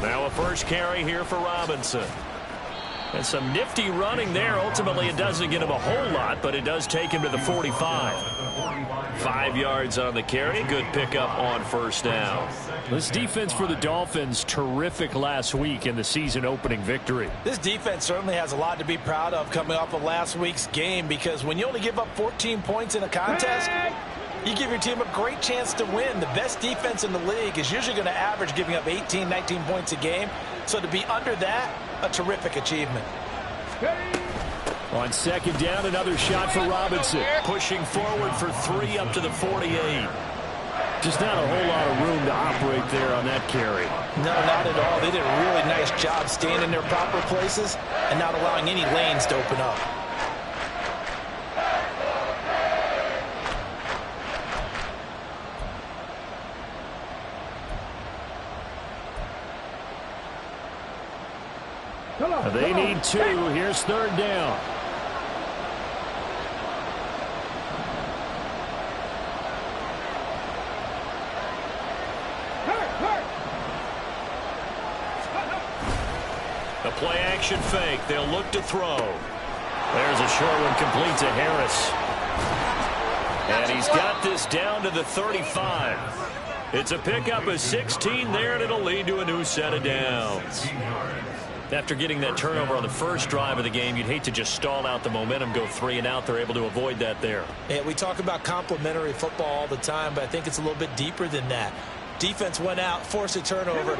Now a first carry here for Robinson. And some nifty running there. Ultimately, it doesn't get him a whole lot, but it does take him to the 45. 5 yards on the carry. Good pickup on first down. This defense for the Dolphins, terrific last week in the season-opening victory. This defense certainly has a lot to be proud of coming off of last week's game, because when you only give up 14 points in a contest, you give your team a great chance to win. The best defense in the league is usually going to average giving up 18, 19 points a game. So to be under that, a terrific achievement. On second down, another shot for Robinson. Pushing forward for 3 up to the 48. Just not a whole lot of room to operate there on that carry. No, not at all. They did a really nice job staying in their proper places and not allowing any lanes to open up. They need 2. Here's third down. The play action fake. They'll look to throw. There's a short one complete to Harris. And he's got this down to the 35. It's a pickup of 16 there, and it'll lead to a new set of downs. After getting that turnover on the first drive of the game, you'd hate to just stall out the momentum, go 3 and out. They're able to avoid that there. Yeah, we talk about complementary football all the time, but I think it's a little bit deeper than that. Defense went out, forced a turnover,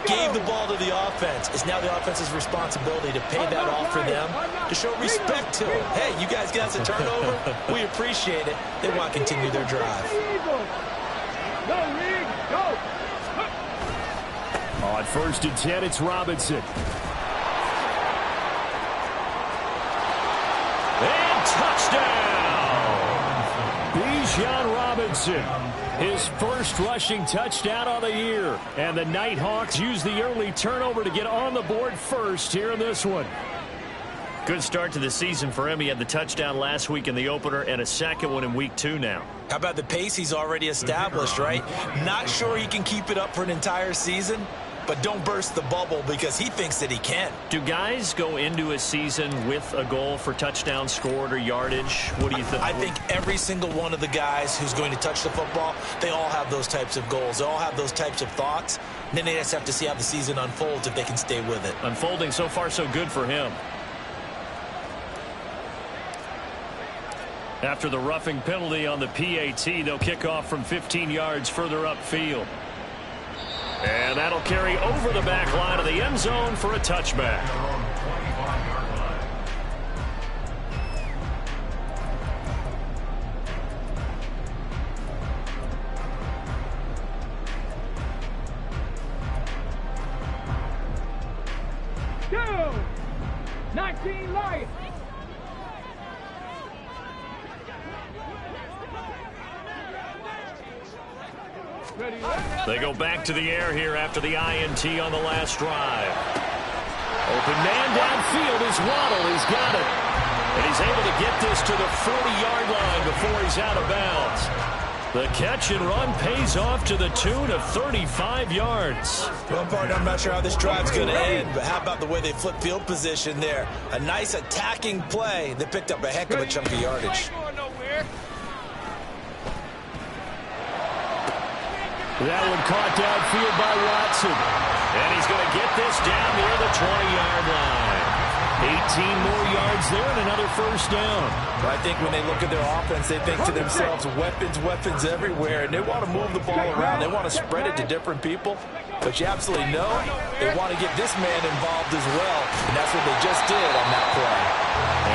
gave the ball to the offense. It's now the offense's responsibility to pay that off for them, to show respect to them. Hey, you guys got us a turnover. We appreciate it. They want to continue their drive. On first and 10, it's Robinson. And touchdown! Bijan Robinson, his first rushing touchdown of the year. And the Nighthawks use the early turnover to get on the board first here in this one. Good start to the season for him. He had the touchdown last week in the opener and a second one in week 2 now. How about the pace he's already established, right? Not sure he can keep it up for an entire season, but don't burst the bubble because he thinks that he can. Do guys go into a season with a goal for touchdowns scored or yardage? What do you think? I think every single one of the guys who's going to touch the football, they all have those types of goals. They all have those types of thoughts. And then they just have to see how the season unfolds if they can stay with it. Unfolding so far so good for him. After the roughing penalty on the PAT, they'll kick off from 15 yards further upfield. And that'll carry over the back line of the end zone for a touchback. Two, 19 Lions. They go back to the air here after the INT on the last drive. Open man downfield is Waddle. He's got it. And he's able to get this to the 40-yard line before he's out of bounds. The catch and run pays off to the tune of 35 yards. Well, partner, I'm not sure how this drive's going to end, but how about the way they flip field position there? A nice attacking play that picked up a heck of a chunk of yardage. That one caught downfield by Watson. And he's going to get this down near the 20-yard line. 18 more yards there and another first down. I think when they look at their offense, they think to themselves, weapons, weapons everywhere. And they want to move the ball around. They want to spread it to different people. But you absolutely know they want to get this man involved as well. And that's what they just did on that play.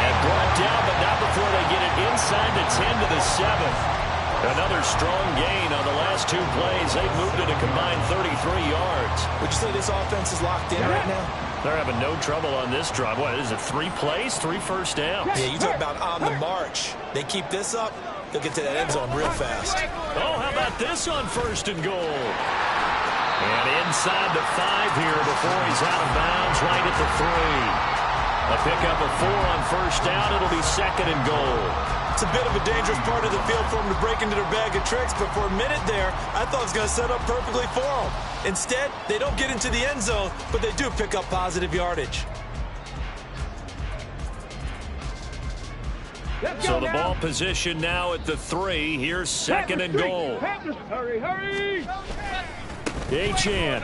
And brought down, but not before they get it inside the 10 to the 7. Another strong gain on the last 2 plays. They've moved it a combined 33 yards. Would you say this offense is locked in right now? They're having no trouble on this drive. What is it, 3 plays, 3 first downs? Yeah, you talk about on the march. They keep this up, they'll get to that end zone real fast. Oh, how about this on first and goal? And inside the 5 here before he's out of bounds right at the 3. A pickup of 4 on first down. It'll be 2nd and goal. It's a bit of a dangerous part of the field for them to break into their bag of tricks, but for a minute there, I thought it was going to set up perfectly for them. Instead, they don't get into the end zone, but they do pick up positive yardage. So the ball position now at the 3. Here's 2nd and goal. Hurry, hurry! Achane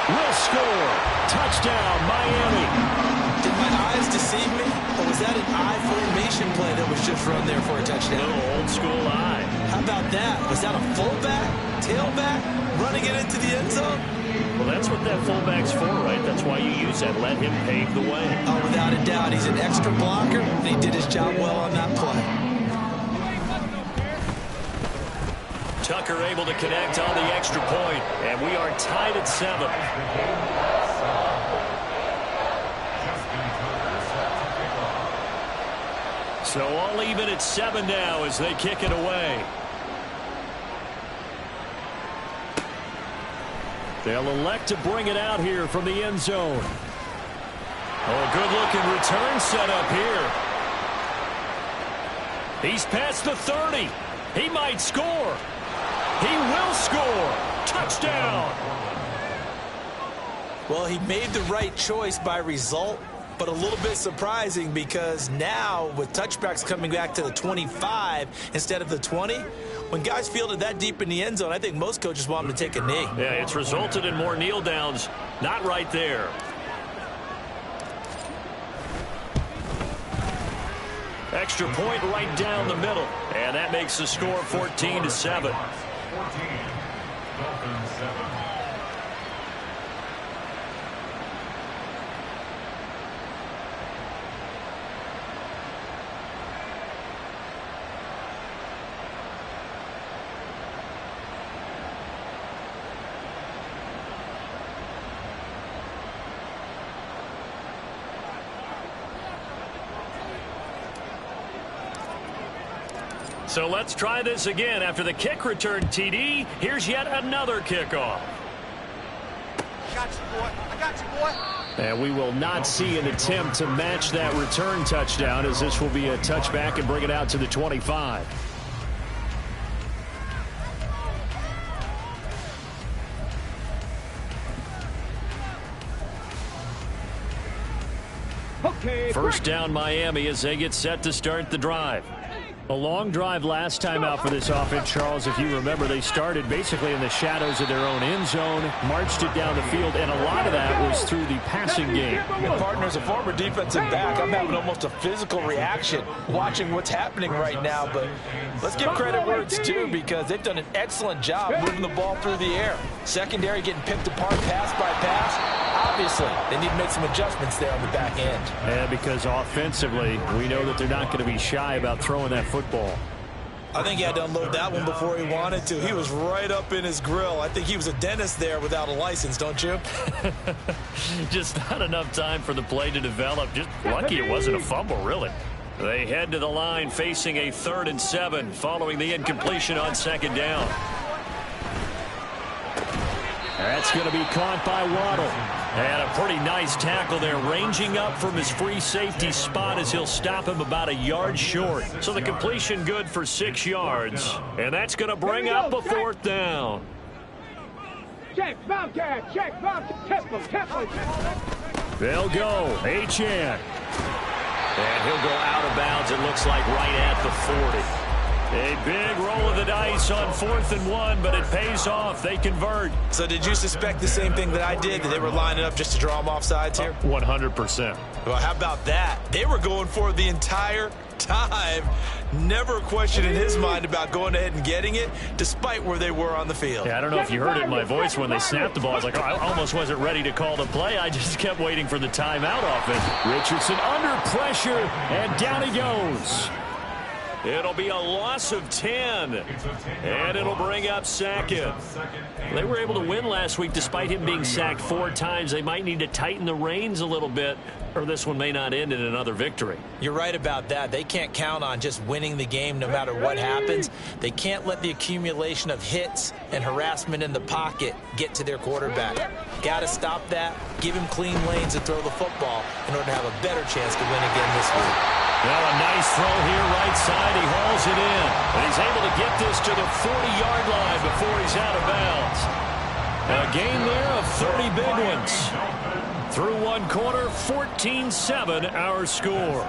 will score. Touchdown, Miami. Did my eyes deceive me? Or was that an I formation play that was just run there for a touchdown? Little old school eye. How about that? Was that a fullback, tailback, running it into the end zone? Well, that's what that fullback's for, right? That's why you use that. Let him pave the way. Oh, without a doubt. He's an extra blocker, and he did his job well on that play. Tucker able to connect on the extra point, and we are tied at 7. So all even at 7 now as they kick it away. They'll elect to bring it out here from the end zone. Oh, good-looking return set up here. He's past the 30. He might score. He will score. Touchdown. Well, he made the right choice by result, but a little bit surprising because now with touchbacks coming back to the 25 instead of the 20, when guys fielded that deep in the end zone, I think most coaches want them to take a knee. Yeah, it's resulted in more kneel downs. Not right there. Extra point right down the middle. And that makes the score 14-7. So let's try this again. After the kick return TD, here's yet another kickoff. I got you, boy. I got you, boy. And we will not see an attempt to match that return touchdown, as this will be a touchback and bring it out to the 25. Okay. First down Miami as they get set to start the drive. A long drive last time out for this offense, Charles. If you remember, they started basically in the shadows of their own end zone, marched it down the field, and a lot of that was through the passing game. And partner, as a former defensive back, I'm having almost a physical reaction watching what's happening right now. But let's give credit where it's due because they've done an excellent job moving the ball through the air. Secondary getting picked apart pass by pass. Obviously, they need to make some adjustments there on the back end. And because offensively, we know that they're not going to be shy about throwing that football. I think he had to unload that one before he wanted to. He was right up in his grill. I think he was a dentist there without a license, don't you? Just not enough time for the play to develop. Just lucky it wasn't a fumble, really. They head to the line facing a 3rd and 7 following the incompletion on 2nd down. That's going to be caught by Waddle. And a pretty nice tackle there, ranging up from his free safety spot as he'll stop him about a yard short. So the completion good for 6 yards. And that's going to bring up a 4th down. Check, Bobcat, check, Bobcat, temple. They'll go. Achane. And he'll go out of bounds, it looks like, right at the 40. A big roll of the dice on 4th and 1, but it pays off. They convert. So did you suspect the same thing that I did, that they were lining up just to draw them off sides here? 100%. Well, how about that? They were going for it the entire time. Never a question in his mind about going ahead and getting it, despite where they were on the field. Yeah, I don't know if you heard it in my voice when they snapped the ball. I was like, oh, I almost wasn't ready to call the play. I just kept waiting for the timeout offense. Richardson under pressure, and down he goes. It'll be a loss of 10, and it'll bring up second. They were able to win last week despite him being sacked 4 times. They might need to tighten the reins a little bit, or this one may not end in another victory. You're right about that. They can't count on just winning the game no matter what happens. They can't let the accumulation of hits and harassment in the pocket get to their quarterback. Got to stop that, give him clean lanes to throw the football in order to have a better chance to win again this week. Now a nice throw here right side. He hauls it in. And he's able to get this to the 40-yard line before he's out of bounds. A gain there of 30 big ones. Through one quarter, 14-7 our score.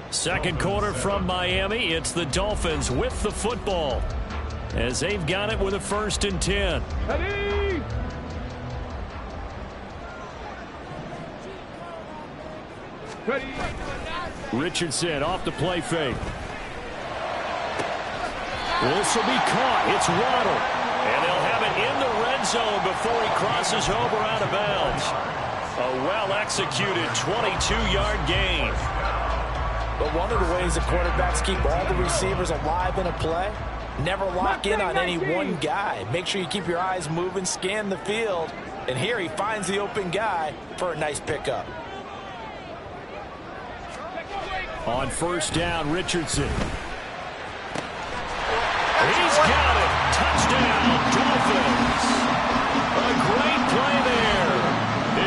Second quarter from Miami. It's the Dolphins with the football as they've got it with a 1st and 10. Ready? Ready? Richardson off the play fake. This will be caught. It's Waddle. And they'll have it in the red zone before he crosses over out of bounds. A well-executed 22-yard gain. But one of the ways the quarterbacks keep all the receivers alive in a play, never lock in on any one guy. Make sure you keep your eyes moving, scan the field. And here he finds the open guy for a nice pickup. On 1st down, Richardson. He's got it. Touchdown, Dolphins. A great play there.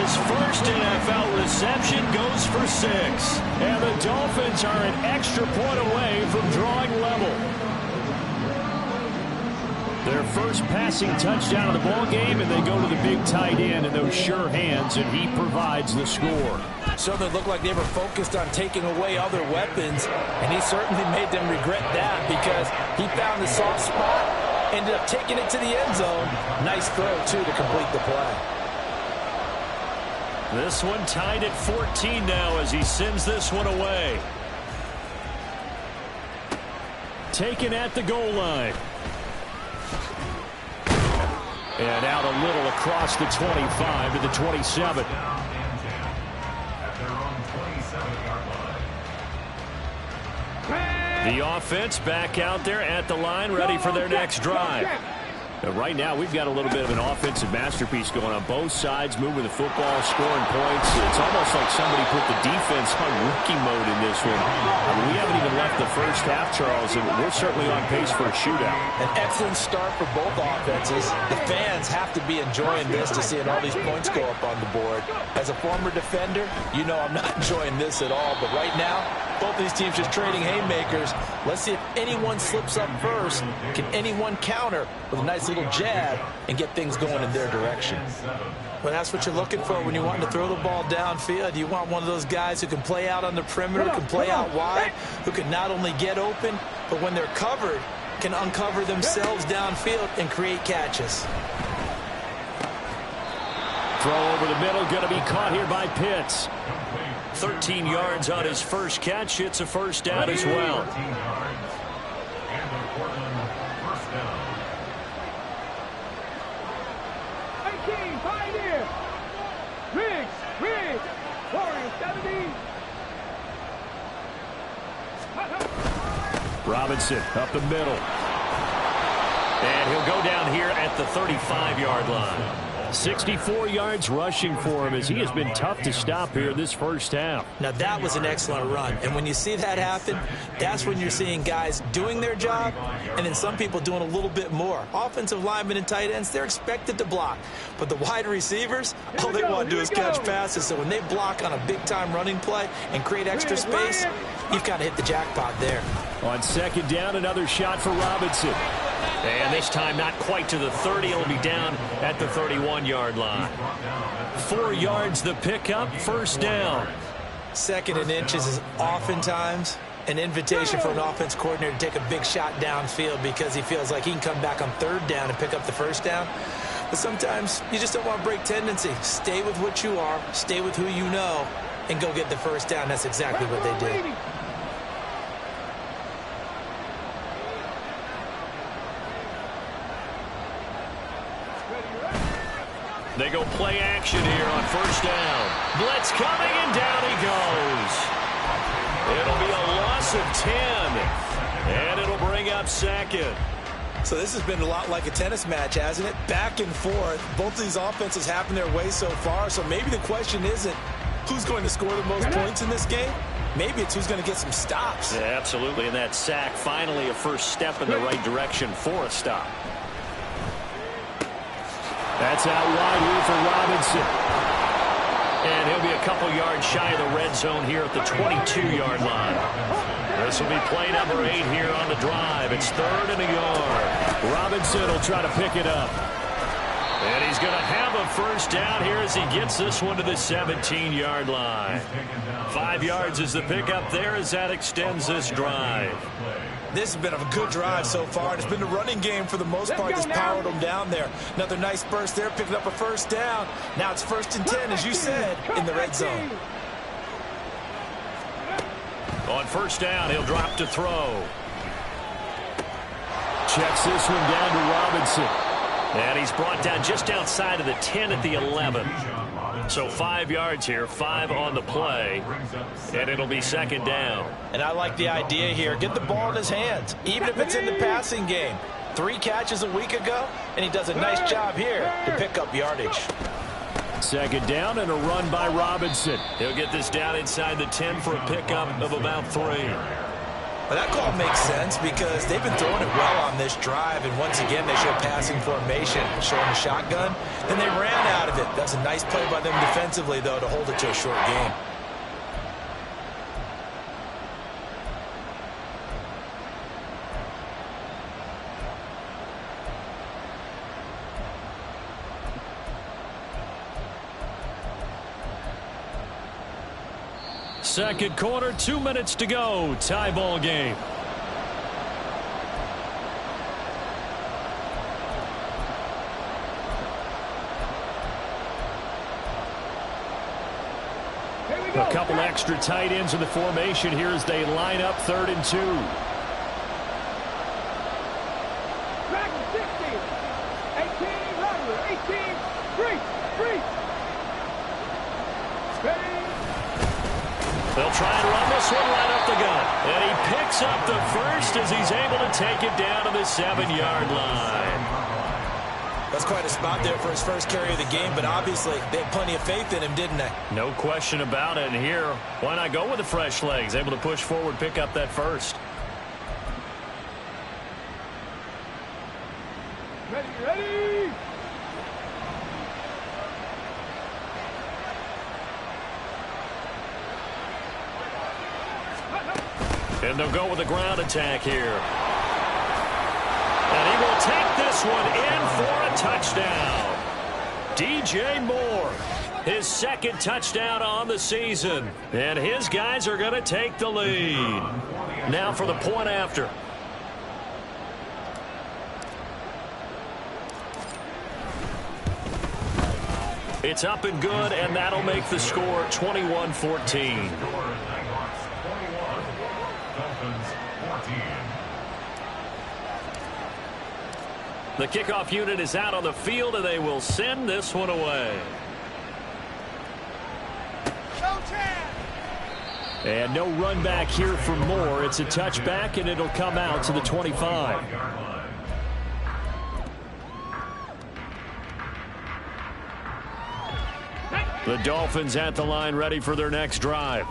His first NFL reception goes for 6. And the Dolphins are an extra point away from drawing level. Their first passing touchdown of the ball game, and they go to the big tight end in those sure hands, and he provides the score. So they looked like they were focused on taking away other weapons, and he certainly made them regret that because he found the soft spot, ended up taking it to the end zone. Nice throw, too, to complete the play. This one tied at 14 now as he sends this one away. Taken at the goal line. And out a little across the 25 to the 27. The offense back out there at the line, ready for their next drive. Now, right now, we've got a little bit of an offensive masterpiece going on both sides, moving the football, scoring points. It's almost like somebody put the defense on rookie mode in this one. I mean, we haven't even left the first half, Charles, and we're certainly on pace for a shootout. An excellent start for both offenses. The fans have to be enjoying this to seeing all these points go up on the board. As a former defender, you know I'm not enjoying this at all, but right now, both these teams just trading haymakers. Let's see if anyone slips up first. Can anyone counter with a nice little jab and get things going in their direction? Well, that's what you're looking for when you want to throw the ball downfield. You want one of those guys who can play out on the perimeter, can play out wide, who can not only get open, but when they're covered, can uncover themselves downfield and create catches. Throw over the middle, going to be caught here by Pitts. 13 yards on his first catch. It's a 1st down as well. Pioneer. Riggs. Warrior 70. Robinson up the middle. And he'll go down here at the 35-yard line. 64 yards rushing for him as he has been tough to stop here this first half. Now that was an excellent run, and when you see that happen, that's when you're seeing guys doing their job and then some people doing a little bit more. Offensive linemen and tight ends, they're expected to block, but the wide receivers, all they want to do is catch passes. So when they block on a big-time running play and create extra space, you've got to hit the jackpot there. On 2nd down, another shot for Robinson. And this time not quite to the 30. It'll be down at the 31-yard line. 4 yards the pickup, 1st down. 2nd and inches is oftentimes an invitation for an offense coordinator to take a big shot downfield because he feels like he can come back on 3rd down and pick up the 1st down. But sometimes you just don't want to break tendency. Stay with what you are, stay with who you know, and go get the 1st down. That's exactly what they did. They go play action here on first down. Blitz coming, and down he goes. It'll be a loss of 10, and it'll bring up second. So this has been a lot like a tennis match, hasn't it? Back and forth. Both of these offenses happen their way so far, so maybe the question isn't who's going to score the most points in this game. Maybe it's who's going to get some stops. Yeah, absolutely, and that sack finally a first step in the right direction for a stop. That's out wide here for Robinson. And he'll be a couple yards shy of the red zone here at the 22-yard line. This will be play number 8 here on the drive. It's 3rd and a yard. Robinson will try to pick it up. And he's going to have a first down here as he gets this one to the 17-yard line. 5 yards is the pickup there as that extends this drive. This has been a good drive so far. It's been the running game for the most part that's powered them down there. Another nice burst there, picking up a first down. Now it's 1st and 10, as you said, in the red zone. On first down, he'll drop to throw. Checks this one down to Robinson. And he's brought down just outside of the 10 at the 11. So 5 yards here, 5 on the play, and it'll be 2nd down. And I like the idea here. Get the ball in his hands, even if it's in the passing game. 3 catches a week ago, and he does a nice job here to pick up yardage. 2nd down and a run by Robinson. He'll get this down inside the 10 for a pickup of about 3. Well, that call makes sense because they've been throwing it well on this drive, and once again they show passing formation, showing the shotgun. Then they ran out of it. That's a nice play by them defensively, though, to hold it to a short game. Second quarter, 2 minutes to go. Tie ball game. A couple extra tight ends in the formation here as they line up 3rd and 2. Back 60. 18, Robert. 18, free. Ready. They'll try and run this one right up the gut. And he picks up the first as he's able to take it down to the 7-yard line. That's quite a spot there for his first carry of the game, but obviously they had plenty of faith in him, didn't they? No question about it. And here, why not go with the fresh legs? Able to push forward, pick up that first. Ready. And they'll go with the ground attack here. And he will take this one in for a touchdown. DJ Moore, his 2nd touchdown on the season. And his guys are going to take the lead. Now for the point after. It's up and good, and that'll make the score 21-14. The kickoff unit is out on the field, and they will send this one away. And no run back here for Moore. It's a touchback, and it'll come out to the 25. The Dolphins at the line, ready for their next drive.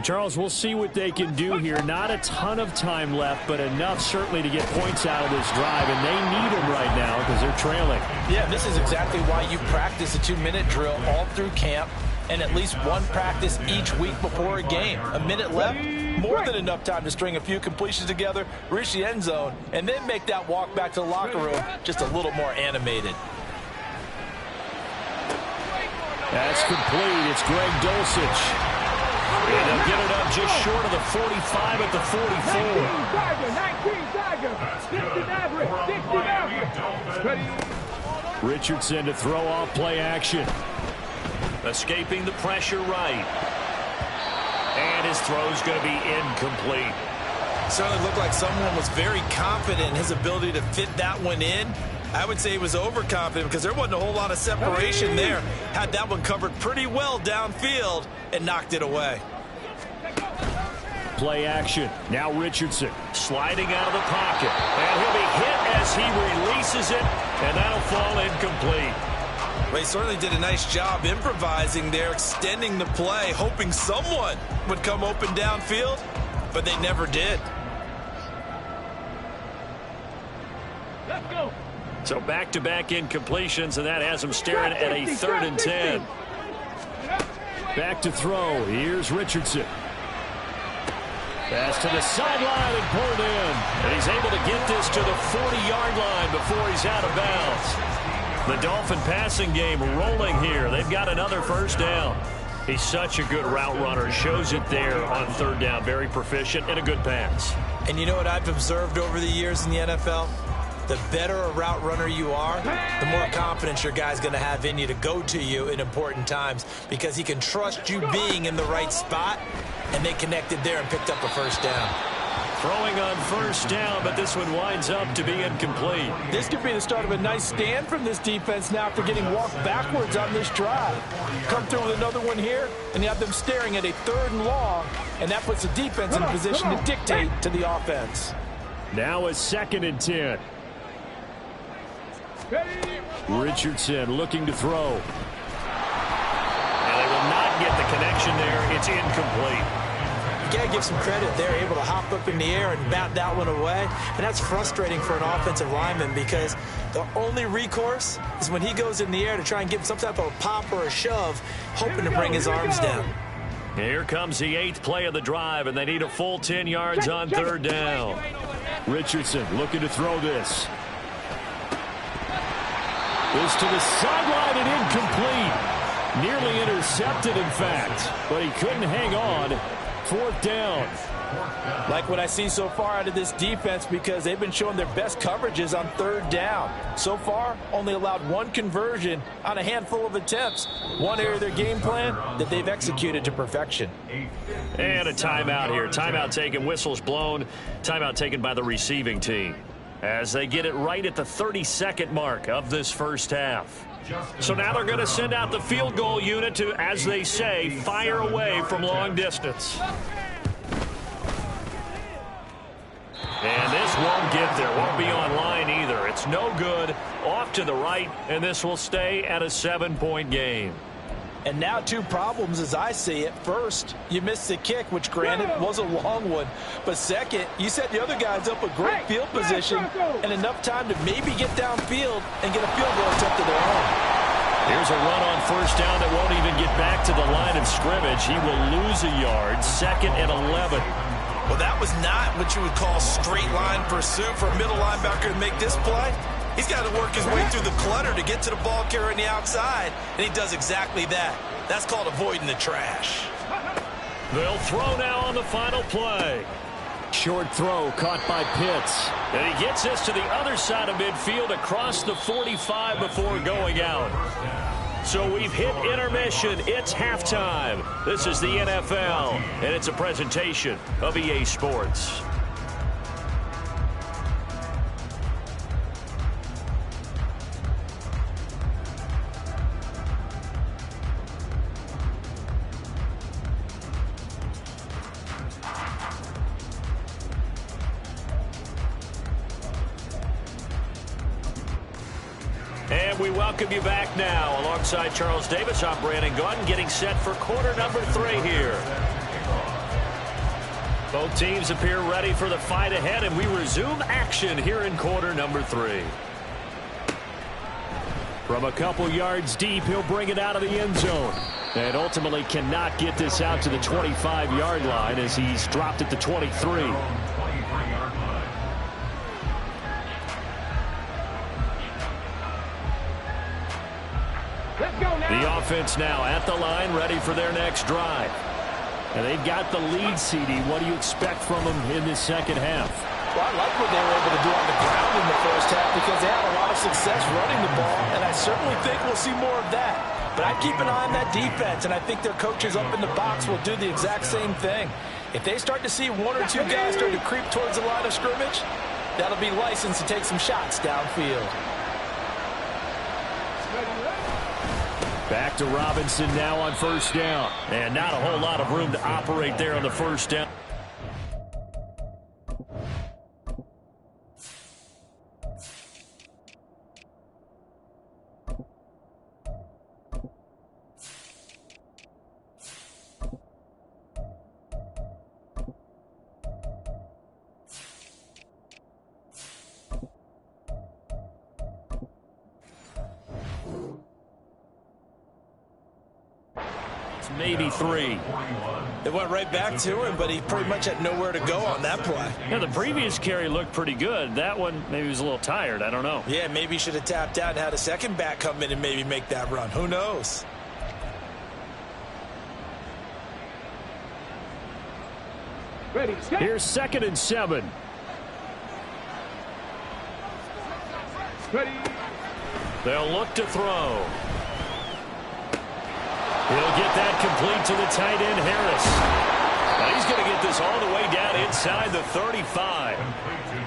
Charles, we'll see what they can do here. Not a ton of time left, but enough certainly to get points out of this drive, and they need them right now because they're trailing. Yeah, this is exactly why you practice a 2-minute drill all through camp and at least one practice each week before a game. A minute left, more than enough time to string a few completions together, reach the end zone, and then make that walk back to the locker room just a little more animated. That's complete. It's Greg Dulcich. And they'll get it up just short of the 45 at the 44. Richardson to throw off play action. Escaping the pressure right. And his throw's going to be incomplete. Certainly looked like someone was very confident in his ability to fit that one in. I would say he was overconfident because there wasn't a whole lot of separation there. Had that one covered pretty well downfield and knocked it away. Play action. Now Richardson sliding out of the pocket. And he'll be hit as he releases it, and that'll fall incomplete. Well, he certainly did a nice job improvising there, extending the play, hoping someone would come open downfield, but they never did. Let's go. So back-to-back incompletions, and that has him staring at a 3rd and 10. Back to throw. Here's Richardson. Pass to the sideline and pulled in. And he's able to get this to the 40-yard line before he's out of bounds. The Dolphin passing game rolling here. They've got another first down. He's such a good route runner. Shows it there on 3rd down. Very proficient and a good pass. And you know what I've observed over the years in the NFL? The better a route runner you are, the more confidence your guy's going to have in you to go to you in important times because he can trust you being in the right spot, and they connected there and picked up a first down. Throwing on 1st down, but this one winds up to be incomplete. This could be the start of a nice stand from this defense now after getting walked backwards on this drive. Come through with another one here, and you have them staring at a 3rd and long, and that puts the defense in a position to dictate to the offense. Now a 2nd and 10. Richardson looking to throw. And they will not get the connection there. It's incomplete. You got to give some credit. They're able to hop up in the air and bat that one away. And that's frustrating for an offensive lineman because the only recourse is when he goes in the air to try and give some type of a pop or a shove, hoping to bring his arms down. Here comes the 8th play of the drive, and they need a full 10 yards on 3rd down. Richardson looking to throw this. This to the sideline and incomplete. Nearly intercepted, in fact, but he couldn't hang on. 4th down. Like what I see so far out of this defense because they've been showing their best coverages on 3rd down. So far, only allowed 1 conversion on a handful of attempts. One area of their game plan that they've executed to perfection. And a timeout here. Timeout taken, whistles blown. Timeout taken by the receiving team, as they get it right at the 32nd mark of this first half. So now they're going to send out the field goal unit to, as they say, fire away from long distance. And this won't get there. Won't be on line either. It's no good. Off to the right, and this will stay at a 7-point game. And now 2 problems as I see it. First, you missed the kick, which granted was a long one. But second, you set the other guys up a great field position and enough time to maybe get downfield and get a field goal attempt of their own. Here's a run on 1st down that won't even get back to the line of scrimmage. He will lose a yard. 2nd and 11. Well, that was not what you would call straight line pursuit for a middle linebacker to make this play. He's got to work his way through the clutter to get to the ball carrier on the outside, and he does exactly that. That's called avoiding the trash. They'll throw now on the final play. Short throw caught by Pitts. And he gets this to the other side of midfield across the 45 before going out. So we've hit intermission. It's halftime. This is the NFL, and it's a presentation of EA Sports. And we welcome you back now. Alongside Charles Davis, I'm Brandon Gaudin, getting set for quarter number 3 here. Both teams appear ready for the fight ahead, and we resume action here in quarter number 3. From a couple yards deep, he'll bring it out of the end zone. And ultimately cannot get this out to the 25-yard line as he's dropped at the 23. The offense now at the line, ready for their next drive. And they've got the lead, CD. What do you expect from them in this second half? Well, I like what they were able to do on the ground in the first half because they had a lot of success running the ball, and I certainly think we'll see more of that. But I'd keep an eye on that defense, and I think their coaches up in the box will do the exact same thing. If they start to see 1 or 2 guys start to creep towards the line of scrimmage, that'll be licensed to take some shots downfield. Back to Robinson now on first down. And not a whole lot of room to operate there on the first down. Maybe 3. It went right back to him, but he pretty much had nowhere to go on that play. Yeah, the previous carry looked pretty good. That one, maybe he was a little tired. I don't know. Yeah, maybe he should have tapped out and had a second back come in and maybe make that run. Who knows? Ready, set. Here's 2nd and 7. Ready. They'll look to throw. He'll get that complete to the tight end, Harris. And he's going to get this all the way down inside the 35.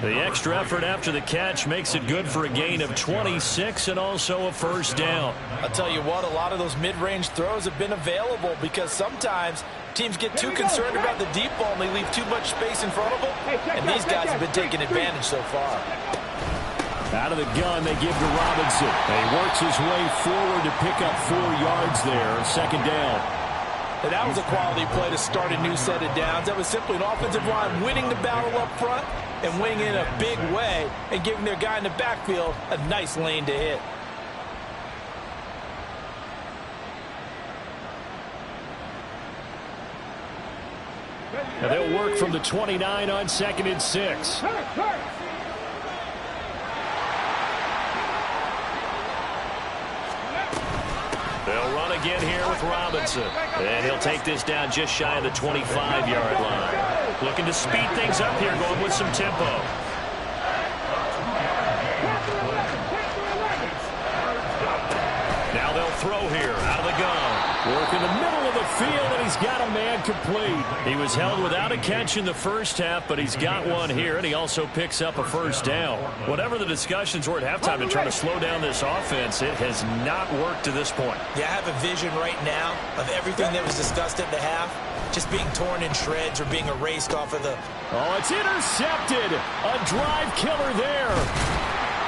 The extra effort after the catch makes it good for a gain of 26 and also a first down. I'll tell you what, a lot of those mid-range throws have been available because sometimes teams get too concerned about the deep ball and they leave too much space in front of them. And these guys have been taking advantage so far. Out of the gun, they give to Robinson. And he works his way forward to pick up 4 yards there, second down. And that was a quality play to start a new set of downs. That was simply an offensive line winning the battle up front and winning in a big way and giving their guy in the backfield a nice lane to hit. And they'll work from the 29 on 2nd and 6. They'll run again here with Robinson. And he'll take this down just shy of the 25-yard line. Looking to speed things up here, going with some tempo. Now they'll throw here out of the gun. Work in the middle of the field, and he's got a man complete. He was held without a catch in the first half, but he's got one here, and he also picks up a first down. Whatever the discussions were at halftime to try to slow down this offense, it has not worked to this point. Yeah, I have a vision right now of everything that was discussed at the half just being torn in shreds or being erased off of the... Oh, it's intercepted. A drive killer there.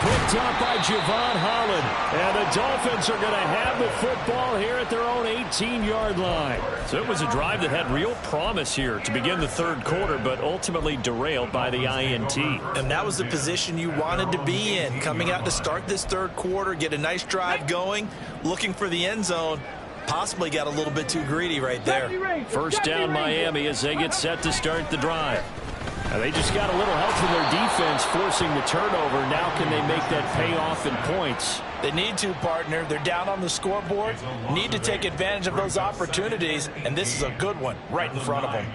Picked up by Javon Holland. And the Dolphins are going to have the football here at their own 18-yard line. So it was a drive that had real promise here to begin the third quarter, but ultimately derailed by the INT. And that was the position you wanted to be in, coming out to start this third quarter, get a nice drive going, looking for the end zone. Possibly got a little bit too greedy right there. First down Miami as they get set to start the drive. And they just got a little help from their defense forcing the turnover. Now can they make that pay off in points? They need to, partner. They're down on the scoreboard. Need to take advantage of those opportunities. And this is a good one right in front of them.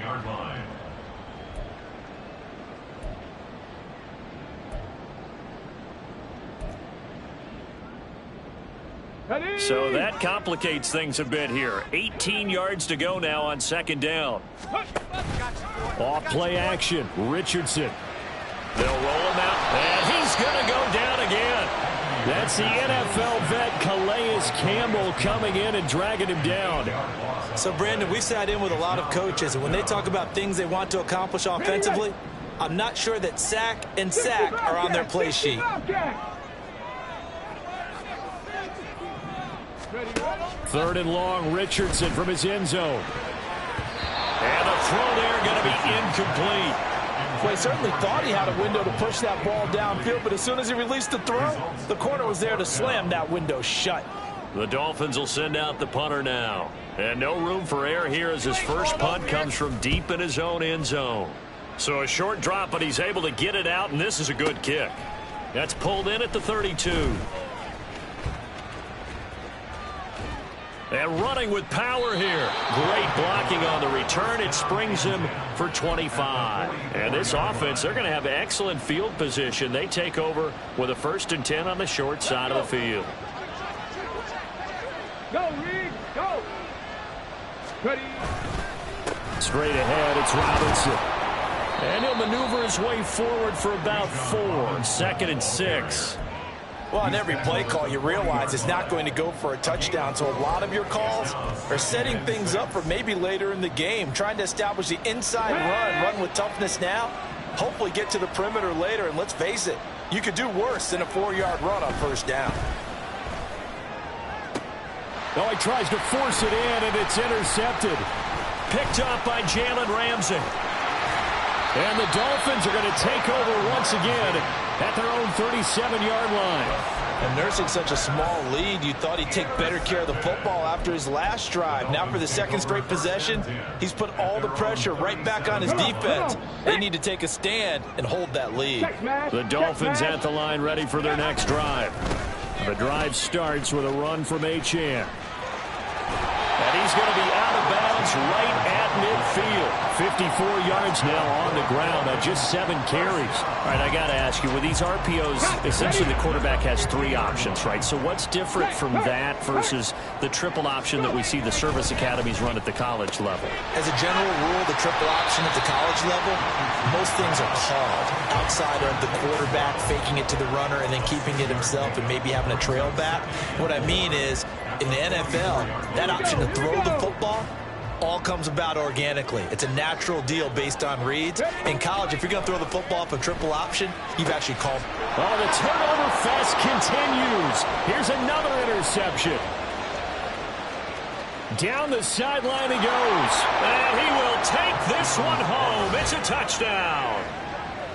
So that complicates things a bit here. 18 yards to go now on second down. Off play action. Richardson. They'll roll him out, and he's going to go down again. That's the NFL vet Calais Campbell coming in and dragging him down. So, Brandon, we've sat in with a lot of coaches, and when they talk about things they want to accomplish offensively, I'm not sure that sack and sack are on their play sheet. Third and long, Richardson from his end zone. And the throw there going to be incomplete. Well, he certainly thought he had a window to push that ball downfield, but as soon as he released the throw, the corner was there to slam that window shut. The Dolphins will send out the punter now. And no room for error here as his first punt comes from deep in his own end zone. So a short drop, but he's able to get it out, and this is a good kick. That's pulled in at the 32. And running with power here. Great blocking on the return. It springs him for 25. And this offense, they're going to have excellent field position. They take over with a 1st and 10 on the short side of the field. Go, Reed, go. Ready. Straight ahead, it's Robinson. And he'll maneuver his way forward for about 4. 2nd and 6. Well, on every play call, you realize it's not going to go for a touchdown. So a lot of your calls are setting things up for maybe later in the game, trying to establish the inside run with toughness now, hopefully get to the perimeter later. And let's face it, you could do worse than a 4-yard run on first down. Oh, he tries to force it in, and it's intercepted. Picked up by Jalen Ramsey. And the Dolphins are going to take over once again at their own 37-yard line. And nursing such a small lead, you thought he'd take better care of the football after his last drive. Now for the second straight possession, he's put all the pressure right back on his defense. They need to take a stand and hold that lead. The Dolphins at the line ready for their next drive. The drive starts with a run from Achane. And he's going to be out of bounds right at midfield. 54 yards now on the ground on just 7 carries. All right, I got to ask you, with these RPOs, essentially the quarterback has 3 options, right? So what's different from that versus the triple option that we see the service academies run at the college level? As a general rule, the triple option at the college level, most things are called outside of the quarterback faking it to the runner and then keeping it himself and maybe having a trail back. What I mean is, in the NFL, that option to throw the football all comes about organically. It's a natural deal based on reads. In college, if you're going to throw the football off a triple option, you've actually called. Oh, the turnover fest continues. Here's another interception. Down the sideline he goes. And he will take this one home. It's a touchdown.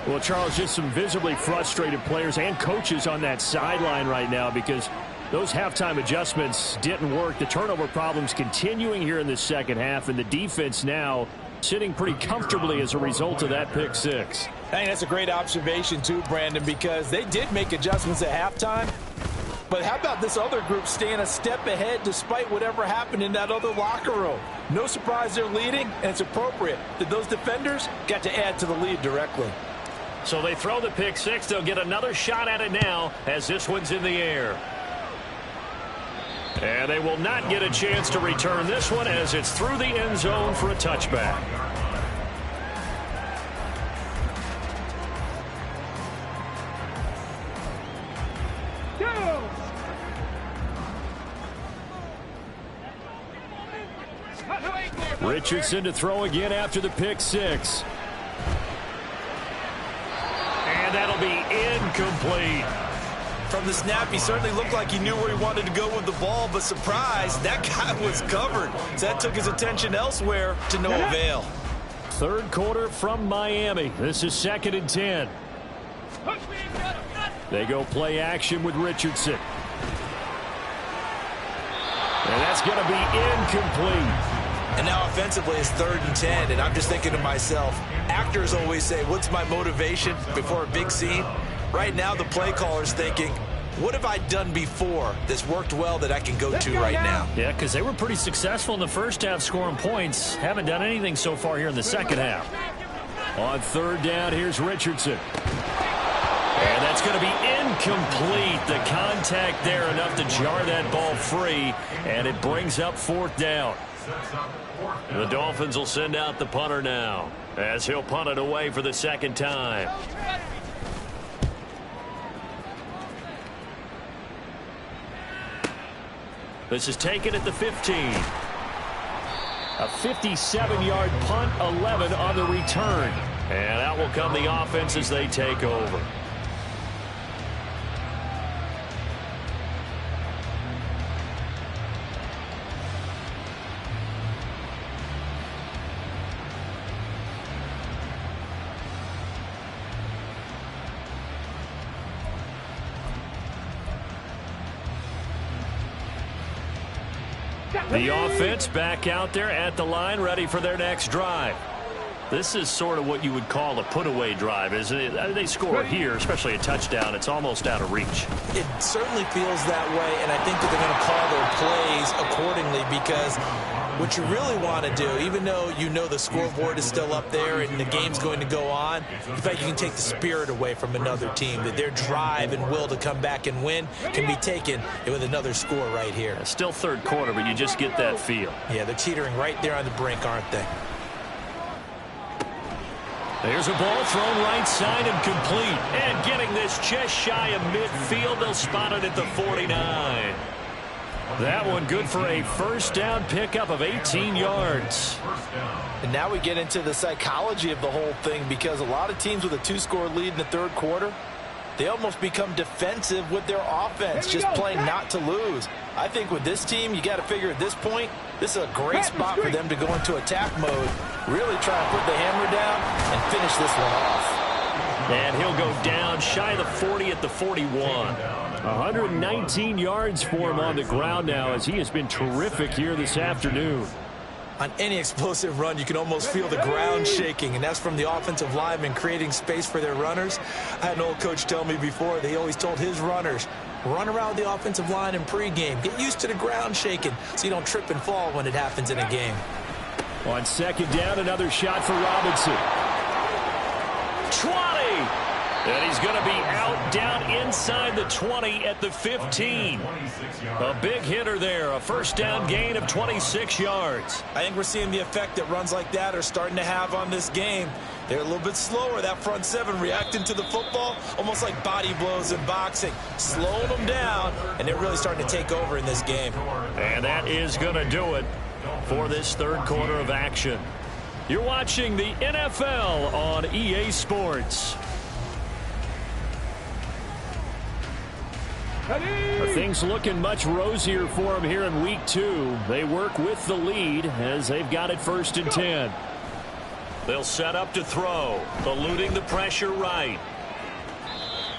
Well, Charles, just some visibly frustrated players and coaches on that sideline right now because those halftime adjustments didn't work. The turnover problems continuing here in the second half, and the defense now sitting pretty comfortably as a result of that pick six. I think that's a great observation too, Brandon, because they did make adjustments at halftime. But how about this other group staying a step ahead despite whatever happened in that other locker room? No surprise they're leading, and it's appropriate that those defenders got to add to the lead directly. So they throw the pick six. They'll get another shot at it now as this one's in the air. And they will not get a chance to return this one as it's through the end zone for a touchback. Richardson to throw again after the pick six. And that'll be incomplete. From the snap, he certainly looked like he knew where he wanted to go with the ball, but surprise, that guy was covered. So that took his attention elsewhere to no avail. Third quarter from Miami. This is 2nd and 10. They go play action with Richardson. And that's going to be incomplete. And now offensively it's 3rd and 10, and I'm just thinking to myself, actors always say, what's my motivation before a big scene? Right now the play caller's thinking, what have I done before that's worked well that I can go to right now? Yeah, because they were pretty successful in the first half scoring points. Haven't done anything so far here in the second half. On 3rd down, here's Richardson. And that's going to be incomplete. The contact there enough to jar that ball free, and it brings up 4th down. The Dolphins will send out the punter now as he'll punt it away for the 2nd time. This is taken at the 15. A 57-yard punt, 11 on the return. And out will come the offense as they take over. The offense back out there at the line, ready for their next drive. This is sort of what you would call a put-away drive, isn't it? They score here, especially a touchdown. It's almost out of reach. It certainly feels that way, and I think that they're going to call their plays accordingly because what you really want to do, even though you know the scoreboard is still up there and the game's going to go on, in fact, you can take the spirit away from another team, that their drive and will to come back and win can be taken with another score right here. Still 3rd quarter, but you just get that feel. Yeah, they're teetering right there on the brink, aren't they? There's a ball thrown right side and complete. And getting this just shy of midfield. They'll spot it at the 49. That one good for a first down pickup of 18 yards. And now we get into the psychology of the whole thing, because a lot of teams with a 2-score lead in the third quarter, they almost become defensive with their offense, just playing not to lose. I think with this team, you got to figure at this point, this is a great spot for them to go into attack mode, really try to put the hammer down and finish this one off. And he'll go down shy of the 40 at the 41. 119 yards for him on the ground now, as he has been terrific here this afternoon. On any explosive run, you can almost feel the ground shaking, and that's from the offensive linemen creating space for their runners. I had an old coach tell me before, they always told his runners, run around the offensive line in pregame. Get used to the ground shaking so you don't trip and fall when it happens in a game. On second down, another shot for Robinson. 20! And he's going to be out down inside the 20 at the 15. A big hitter there, a first down gain of 26 yards. I think we're seeing the effect that runs like that are starting to have on this game. They're a little bit slower, that front seven, reacting to the football, almost like body blows in boxing, slowing them down, and they're really starting to take over in this game. And that is going to do it for this third quarter of action. You're watching the NFL on EA Sports. Are things looking much rosier for them here in week 2? They work with the lead as they've got it 1st and 10. They'll set up to throw, eluding the pressure right.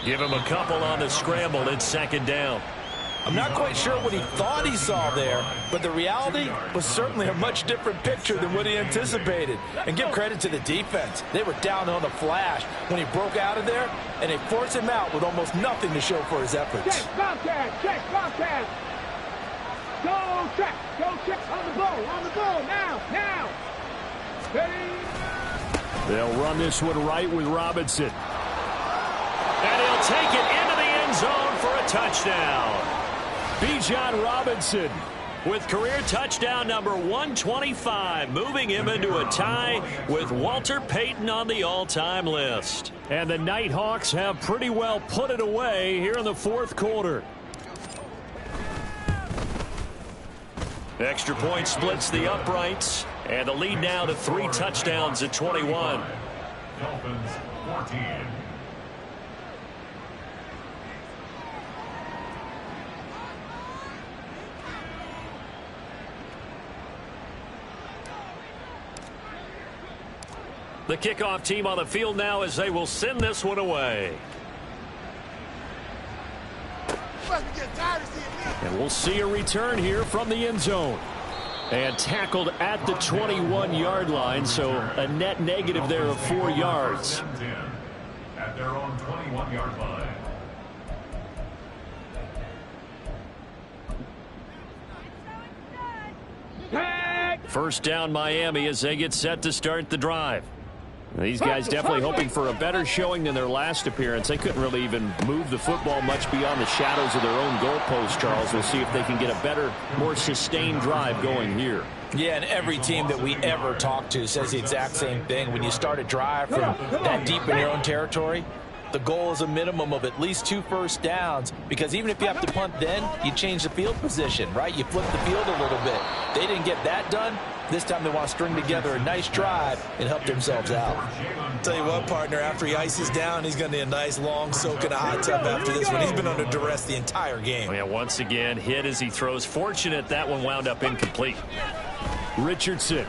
Give him a couple on the scramble. It's second down. I'm not quite sure what he thought he saw there, but the reality was certainly a much different picture than what he anticipated. And give credit to the defense. They were down on the flash when he broke out of there, and they forced him out with almost nothing to show for his efforts. Check, Bobcat. Go check, on the ball, now. Ready? They'll run this one right with Robinson. And he'll take it into the end zone for a touchdown. Bijan Robinson with career touchdown number 125, moving him into a tie with Walter Payton on the all-time list. And the Nighthawks have pretty well put it away here in the fourth quarter. Extra point splits the uprights, and the lead now to 3 touchdowns at 21. Dolphins 14. The kickoff team on the field now as they will send this one away. And we'll see a return here from the end zone. And tackled at the 21-yard line, so a net negative there of 4 yards. At their own 21-yard line. First down Miami as they get set to start the drive. These guys definitely hoping for a better showing than their last appearance. They couldn't really even move the football much beyond the shadows of their own goalpost, Charles. We'll see if they can get a better, more sustained drive going here. Yeah, and every team that we ever talk to says the exact same thing. When you start a drive from that deep in your own territory, the goal is a minimum of at least 2 first downs, because even if you have to punt then, you change the field position, right? You flip the field a little bit. They didn't get that done. This time they want to string together a nice drive and help themselves out. Tell you what, partner, after he ices down, he's going to need a nice long soak in a hot tub after this one. He's been under duress the entire game. Oh, yeah, once again, hit as he throws. Fortunate that one wound up incomplete. Richardson.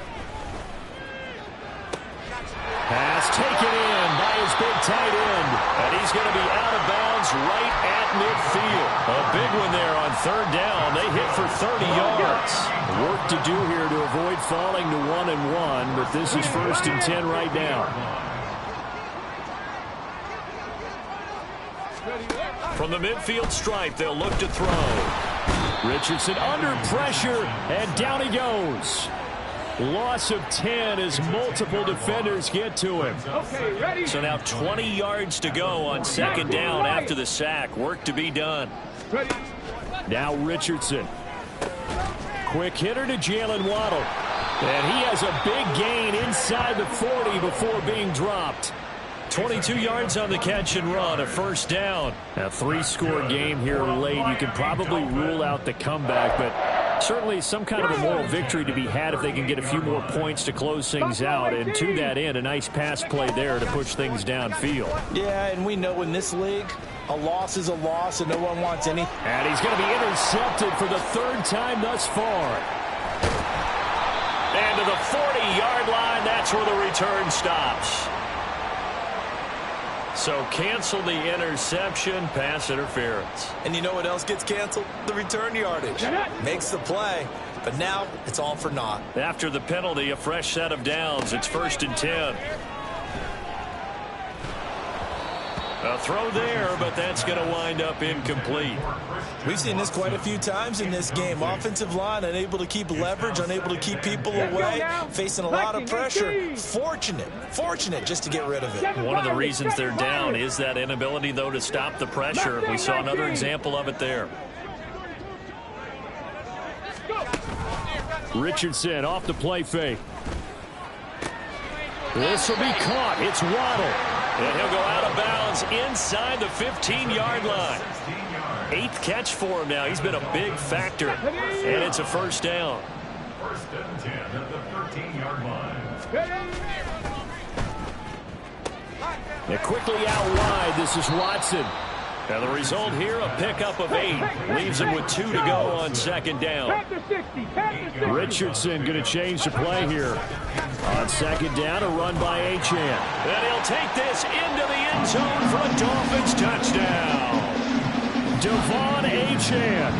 Pass taken in by his big tight end. And he's going to be out of bounds right at midfield. A big one there on third down. They hit for 30 yards. Work to do here to avoid falling to 1-1, but this is 1st and 10 right now. From the midfield stripe, they'll look to throw. Richardson under pressure, and down he goes. Loss of 10 as multiple defenders get to him. Okay, ready? So now 20 yards to go on second down after the sack. Work to be done. Ready? Now Richardson. Quick hitter to Jalen Waddle. And he has a big gain inside the 40 before being dropped. 22 yards on the catch and run, a first down. A 3-score game here late. You can probably rule out the comeback, but certainly some kind of a moral victory to be had if they can get a few more points to close things out. And to that end, a nice pass play there to push things downfield. Yeah, and we know in this league, a loss is a loss and no one wants any. And he's going to be intercepted for the 3rd time thus far. And to the 40-yard line, that's where the return stops. So cancel the interception, pass interference. And you know what else gets canceled? The return yardage. Makes the play, but now it's all for naught. After the penalty, a fresh set of downs. It's 1st and 10. A throw there, but that's going to wind up incomplete. We've seen this quite a few times in this game. Offensive line unable to keep leverage, unable to keep people away, facing a lot of pressure. Fortunate just to get rid of it. One of the reasons they're down is that inability, though, to stop the pressure. We saw another example of it there. Richardson off the play fake. This will be caught. It's Waddle. And he'll go out of bounds inside the 15-yard line. 8th catch for him now. He's been a big factor. And it's a first down. 1st and 10 at the 13-yard line. And quickly out wide, this is Watson. And the result here, a pickup of 8. Leaves him with 2 to go on 2nd down. Richardson going to change the play here. On 2nd down, a run by Achane. And he'll take this into the end zone for a Dolphins touchdown. Devon Achane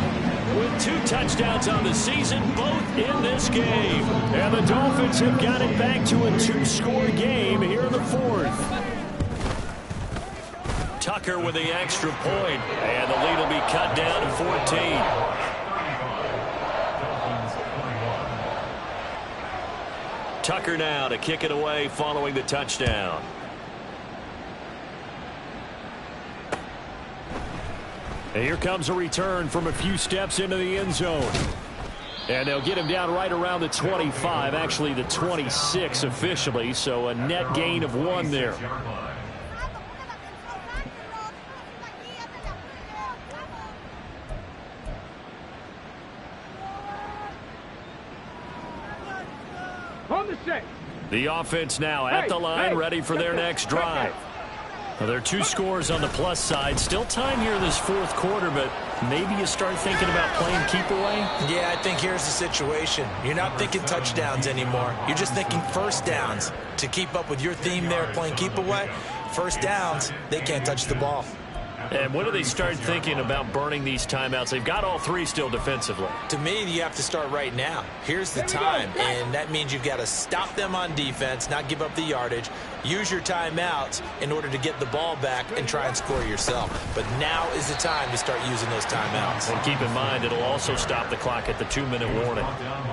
with 2 touchdowns on the season, both in this game. And the Dolphins have got it back to a 2-score game here in the 4th. Tucker with the extra point, and the lead will be cut down to 14. Tucker now to kick it away following the touchdown. And here comes a return from a few steps into the end zone. And they'll get him down right around the 25, actually the 26 officially, so a net gain of 1 there. The offense now at the line, ready for their next drive. Now, there are 2 scores on the plus side. Still time here in this 4th quarter, but maybe you start thinking about playing keep away? Yeah, I think here's the situation. You're not thinking touchdowns anymore. You're just thinking first downs. To keep up with your theme there, playing keep away, first downs, they can't touch the ball. And when do they start thinking about burning these timeouts? They've got all 3 still defensively. To me, you have to start right now. Here's the time, and that means you've got to stop them on defense, not give up the yardage, use your timeouts in order to get the ball back and try and score yourself. But now is the time to start using those timeouts. And keep in mind, it'll also stop the clock at the 2-minute warning.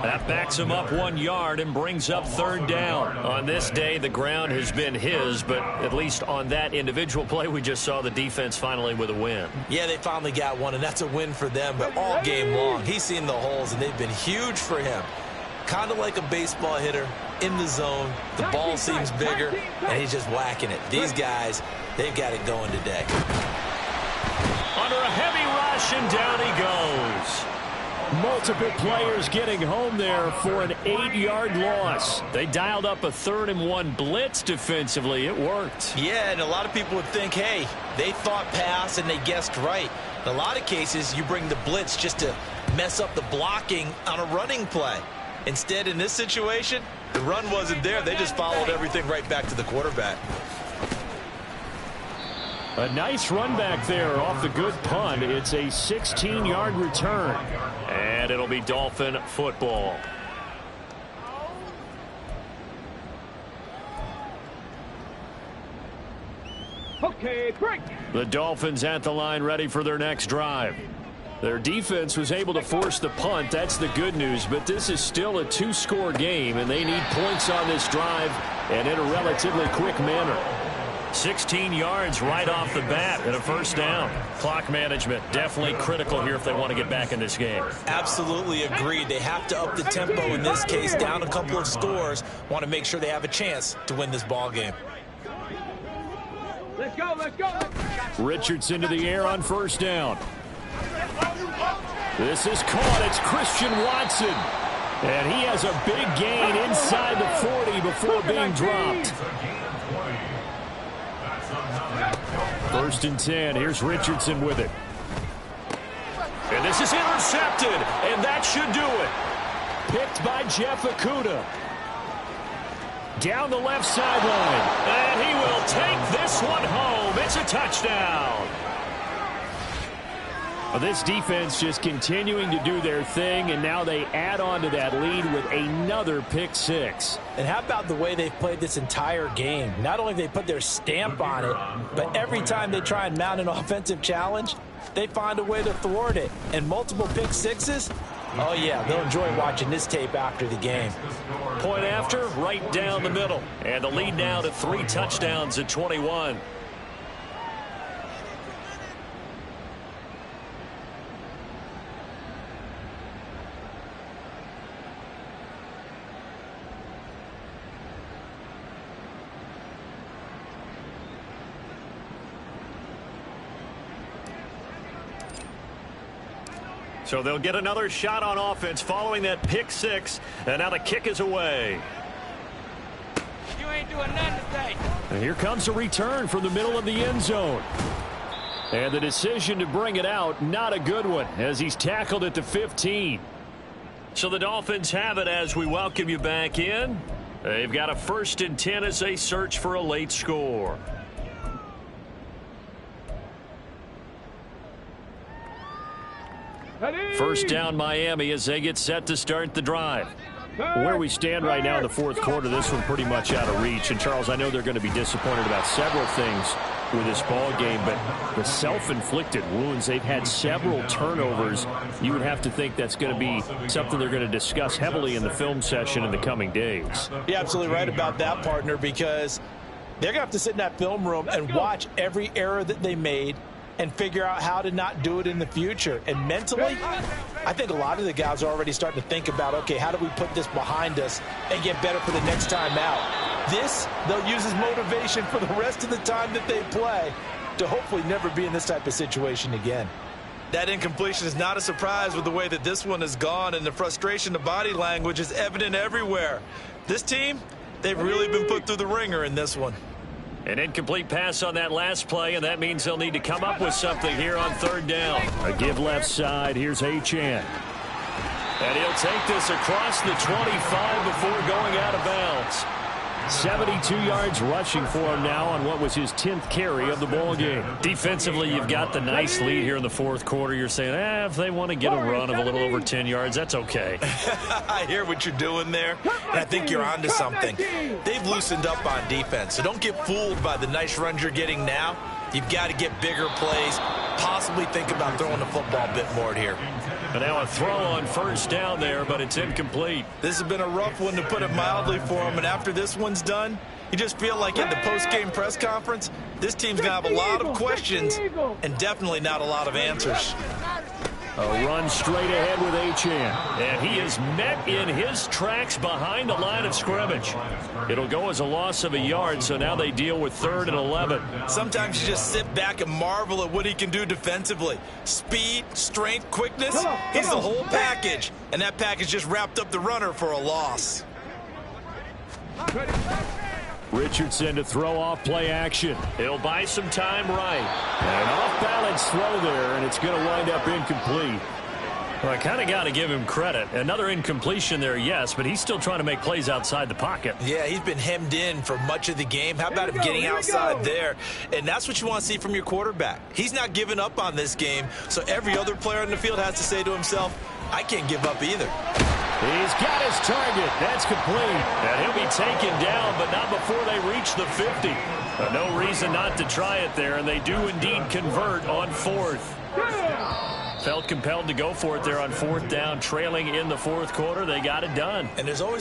That backs him up 1 yard and brings up 3rd down. On this day, the ground has been his, but at least on that individual play, we just saw the defense finally with a win. Yeah, they finally got one, and that's a win for them, but all game long, he's seen the holes, and they've been huge for him. Kind of like a baseball hitter in the zone. The ball seems bigger, and he's just whacking it. These guys, they've got it going today. Under a heavy rush, and down he goes. Multiple players getting home there for an 8-yard loss. They dialed up a 3rd and 1 blitz defensively. It worked. Yeah, and a lot of people would think, hey, they thought pass and they guessed right. In a lot of cases, you bring the blitz just to mess up the blocking on a running play. Instead, in this situation, the run wasn't there. They just followed everything right back to the quarterback. A nice run back there off the good punt. It's a 16-yard return. And it'll be Dolphin football. Okay, break. The Dolphins at the line ready for their next drive. Their defense was able to force the punt. That's the good news. But this is still a 2-score game, and they need points on this drive and in a relatively quick manner. 16 yards right off the bat and a first down. Clock management definitely critical here if they want to get back in this game. Absolutely agreed. They have to up the tempo in this case, down a couple of scores. Want to make sure they have a chance to win this ball game. Let's go, let's go. Richardson to the air on first down. This is caught. It's Christian Watson. And he has a big gain inside the 40 before being dropped. First and 10. Here's Richardson with it. And this is intercepted. And that should do it. Picked by Jeff Okudah. Down the left sideline. And he will take this one home. It's a touchdown. Well, this defense just continuing to do their thing, and now they add on to that lead with another pick six. And how about the way they've played this entire game? Not only have they put their stamp on it, but every time they try and mount an offensive challenge, they find a way to thwart it. And multiple pick sixes, oh yeah, they'll enjoy watching this tape after the game. Point after, right down the middle. And the lead now to 3 touchdowns at 21. So they'll get another shot on offense following that pick six. And now the kick is away. You ain't doing nothing today. And here comes a return from the middle of the end zone. And the decision to bring it out, not a good one, as he's tackled at the 15. So the Dolphins have it as we welcome you back in. They've got a 1st and 10 as they search for a late score. First down Miami as they get set to start the drive. Where we stand right now in the fourth quarter, this one pretty much out of reach. And Charles, I know they're going to be disappointed about several things with this ball game, but the self-inflicted wounds, they've had several turnovers. You would have to think that's going to be something they're going to discuss heavily in the film session in the coming days. You're absolutely right about that, partner, because they're going to have to sit in that film room and watch every error that they made and figure out how to not do it in the future. And mentally, I think a lot of the guys are already starting to think about, okay, how do we put this behind us and get better for the next time out? This, they'll use as motivation for the rest of the time that they play to hopefully never be in this type of situation again. That incompletion is not a surprise with the way that this one has gone, and the frustration, the body language is evident everywhere. This team, they've really been put through the ringer in this one. An incomplete pass on that last play, and that means they'll need to come up with something here on 3rd down. A give left side. Here's Achane. And he'll take this across the 25 before going out of bounds. 72 yards rushing for him now on what was his 10th carry of the ball game. Defensively, you've got the nice lead here in the fourth quarter. You're saying, if they want to get a run of a little over 10 yards, that's okay. I hear what you're doing there, and I think you're onto something. They've loosened up on defense, so don't get fooled by the nice runs you're getting now. You've got to get bigger plays, possibly think about throwing the football a bit more here. And now a throw on 1st down there, but it's incomplete. This has been a rough one, to put it mildly, for him, and after this one's done, you just feel like in the post-game press conference, this team's going to have a lot of questions and definitely not a lot of answers. A run straight ahead with Achane. And he is met in his tracks behind the line of scrimmage. It'll go as a loss of a yard, so now they deal with 3rd and 11. Sometimes you just sit back and marvel at what he can do defensively. Speed, strength, quickness, he's the whole package. And that package just wrapped up the runner for a loss. Richardson to throw off play action. He'll buy some time right. An off-balance throw there, and it's going to wind up incomplete. Well, I kind of got to give him credit. Another incompletion there, yes, but he's still trying to make plays outside the pocket. Yeah, he's been hemmed in for much of the game. How about him getting outside there? And that's what you want to see from your quarterback. He's not giving up on this game, so every other player in the field has to say to himself, I can't give up either. He's got his target. That's complete. And he'll be taken down, but not before they reach the 50. No reason not to try it there, and they do indeed convert on 4th. Felt compelled to go for it there on 4th down, trailing in the fourth quarter. They got it done. And there's always